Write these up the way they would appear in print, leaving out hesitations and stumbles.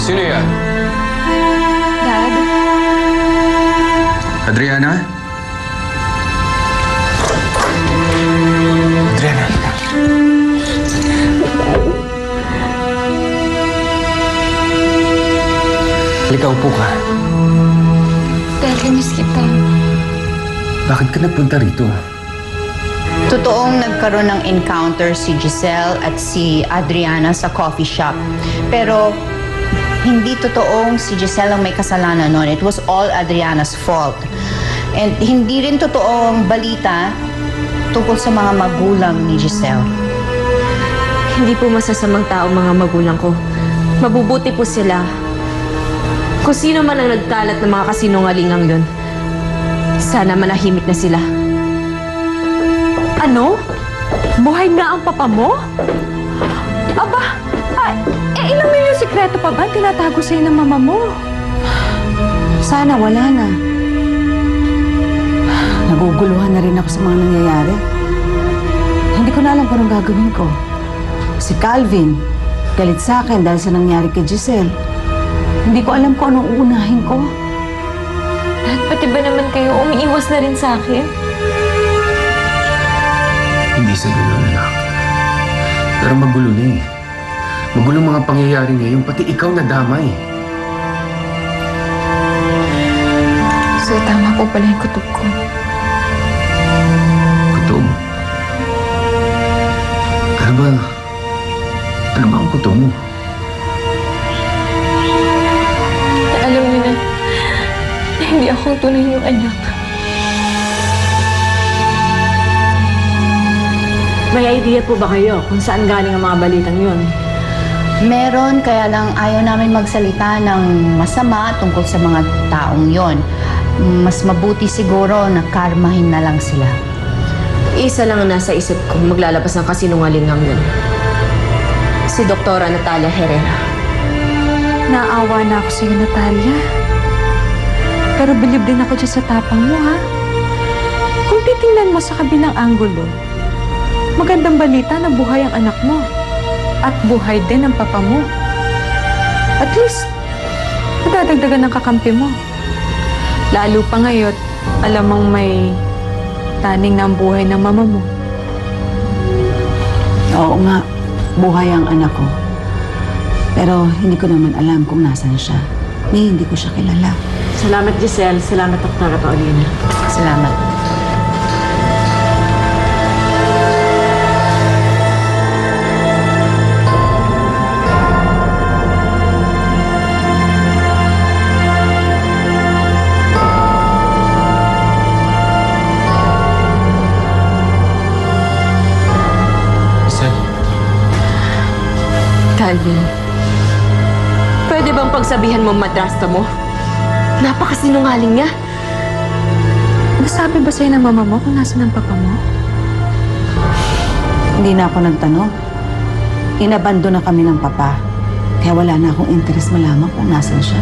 Sino yan? Dad? Adriana? Adriana, halika. Halika, upo ka. Dad, miss kita. Bakit ka nagpunta rito? Totoong nagkaroon ng encounter si Giselle at si Adriana sa coffee shop. Pero hindi totoong si Giselle ang may kasalanan noon. It was all Adriana's fault. And hindi rin totoong balita tungkol sa mga magulang ni Giselle. Hindi po masasamang tao mga magulang ko. Mabubuti po sila. Kung sino man ang nagkalat ng mga kasinungalingang yun, sana manahimik na sila. Ano? Buhay na ang papa mo? Aba, ilang milyong sikreto pa ba tinatago sa'yo ng mama mo? Sana wala na. Naguguluhan na rin ako sa mga nangyayari. Hindi ko na alam kung anong gagawin ko. Si Calvin, galit sa akin dahil sa nangyari kay Giselle. Hindi ko alam kung anong uunahin ko. Dad, pati ba naman kayo umiiwas na rin sa akin? Hindi sa gano'n, anak. Pero magulo na eh. Magulo mga pangyayari ngayon, pati ikaw nadamay. So, tama po pala yung kutob ko. Kutob? Ano ba? Ano ba ang kutob mo? Alam niyo na hindi akong tunay yung anak. May idea po ba kayo kung saan galing ang mga balitang yun? Meron, kaya lang ayaw namin magsalita ng masama tungkol sa mga taong yon. Mas mabuti siguro na karmahin na lang sila. Isa lang ang nasa isip kong maglalabas ng kasinungalingang yun. Si Doktora Natalia Herrera. Naawa na ako sa'yo, Natalia. Pero bilib din ako dyan sa tapang mo, ha? Kung titingnan mo sa kabilang anggulo, magandang balita na buhay ang anak mo. At buhay din ang papa mo. At least, madadagdagan ng kakampi mo. Lalo pa ngayon, alam mong may taning na ang buhay ng mama mo. Oo nga, buhay ang anak ko. Pero hindi ko naman alam kung nasan siya. Hindi ko siya kilala. Salamat, Giselle. Salamat, Doktora Paulina. Salamat. Calvin, pwede bang pagsabihan mo madrasta mo? Napakasinungaling niya. Nasabi ba sa'yo ng mama mo kung nasan ang papa mo? Hindi na ako nagtanong. Inabando na kami ng papa. Kaya wala na akong interes malaman kung nasan siya.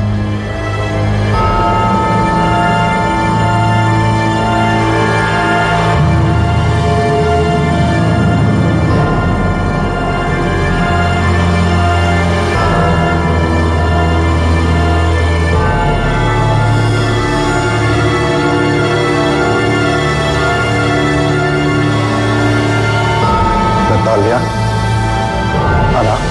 Natalia? Anak?